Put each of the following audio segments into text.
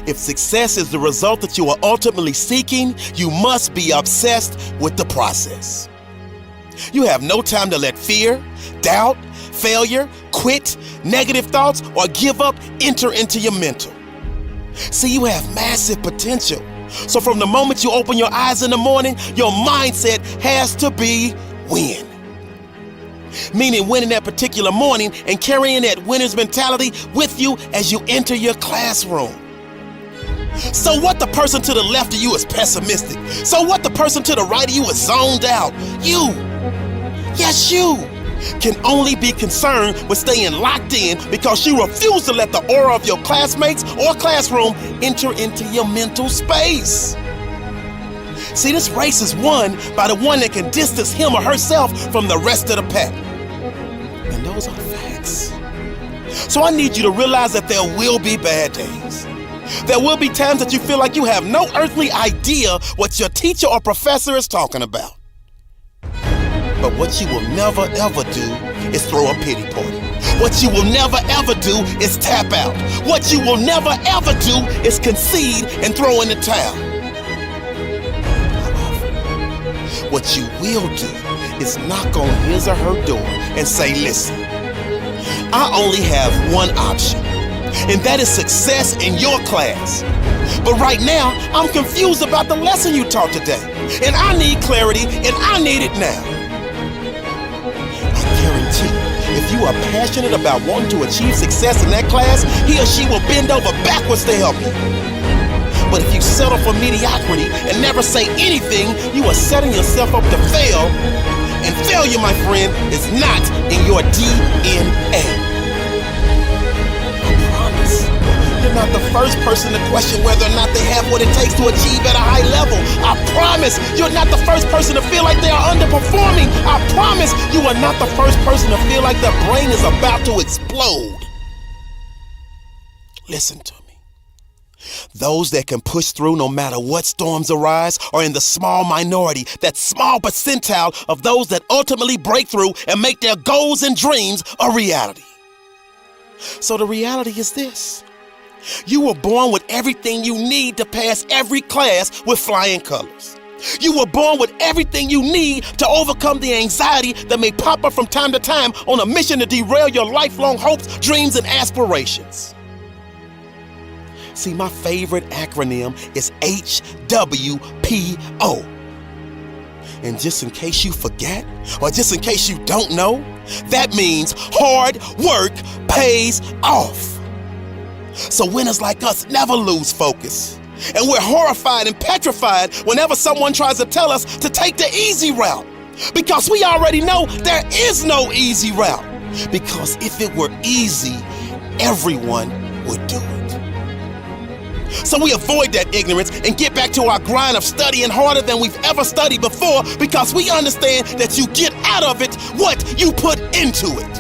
If success is the result that you are ultimately seeking, you must be obsessed with the process. You have no time to let fear, doubt, failure, quit, negative thoughts, or give up enter into your mental. See, you have massive potential. So from the moment you open your eyes in the morning, your mindset has to be win. Meaning winning that particular morning and carrying that winner's mentality with you as you enter your classroom. So what the person to the left of you is pessimistic. So what the person to the right of you is zoned out. You, yes you, can only be concerned with staying locked in because you refuse to let the aura of your classmates or classroom enter into your mental space. See, this race is won by the one that can distance him or herself from the rest of the pack. And those are facts. So I need you to realize that there will be bad days. There will be times that you feel like you have no earthly idea what your teacher or professor is talking about. But what you will never ever do is throw a pity party. What you will never ever do is tap out. What you will never ever do is concede and throw in the towel. However, what you will do is knock on his or her door and say, listen, I only have one option, and that is success in your class. But right now, I'm confused about the lesson you taught today, and I need clarity, and I need it now. I guarantee, if you are passionate about wanting to achieve success in that class, he or she will bend over backwards to help you. But if you settle for mediocrity and never say anything, you are setting yourself up to fail, and failure, my friend, is not in your DNA. I promise. You're not the first person to question whether or not they have what it takes to achieve at a high level. I promise you're not the first person to feel like they are underperforming. I promise you are not the first person to feel like their brain is about to explode. Listen to me. Those that can push through no matter what storms arise are in the small minority, that small percentile of those that ultimately break through and make their goals and dreams a reality. So the reality is this. You were born with everything you need to pass every class with flying colors. You were born with everything you need to overcome the anxiety that may pop up from time to time on a mission to derail your lifelong hopes, dreams, and aspirations. See, my favorite acronym is HWPO. And just in case you forget, or just in case you don't know, that means hard work pays off. So winners like us never lose focus. And we're horrified and petrified whenever someone tries to tell us to take the easy route. Because we already know there is no easy route. Because if it were easy, everyone would do it. So we avoid that ignorance and get back to our grind of studying harder than we've ever studied before, because we understand that you get out of it what you put into it.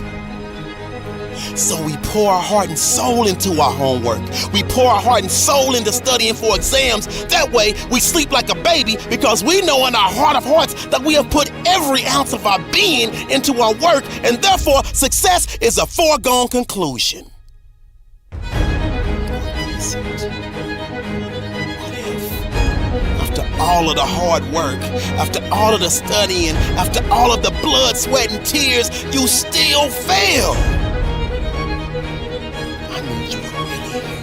So we pour our heart and soul into our homework. We pour our heart and soul into studying for exams. That way we sleep like a baby, because we know in our heart of hearts that we have put every ounce of our being into our work, and therefore success is a foregone conclusion. All of the hard work, after all of the studying, after all of the blood, sweat, and tears, you still fail. I need you to really hear me.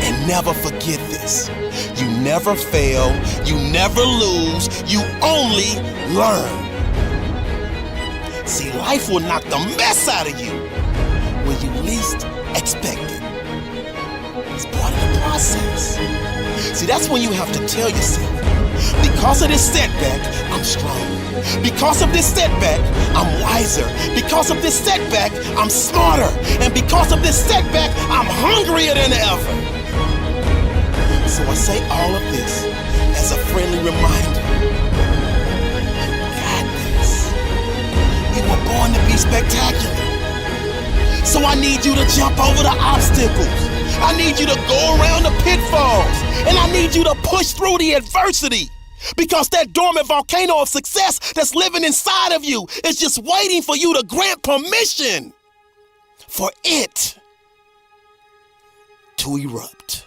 And never forget this. You never fail, you never lose, you only learn. See, life will knock the mess out of you when you least expect it. It's part of the process. See, that's when you have to tell yourself, because of this setback, I'm stronger. Because of this setback, I'm wiser. Because of this setback, I'm smarter. And because of this setback, I'm hungrier than ever. So I say all of this as a friendly reminder. You got this. You were born to be spectacular. So I need you to jump over the obstacles. I need you to go around the pitfalls, and I need you to push through the adversity, because that dormant volcano of success that's living inside of you is just waiting for you to grant permission for it to erupt.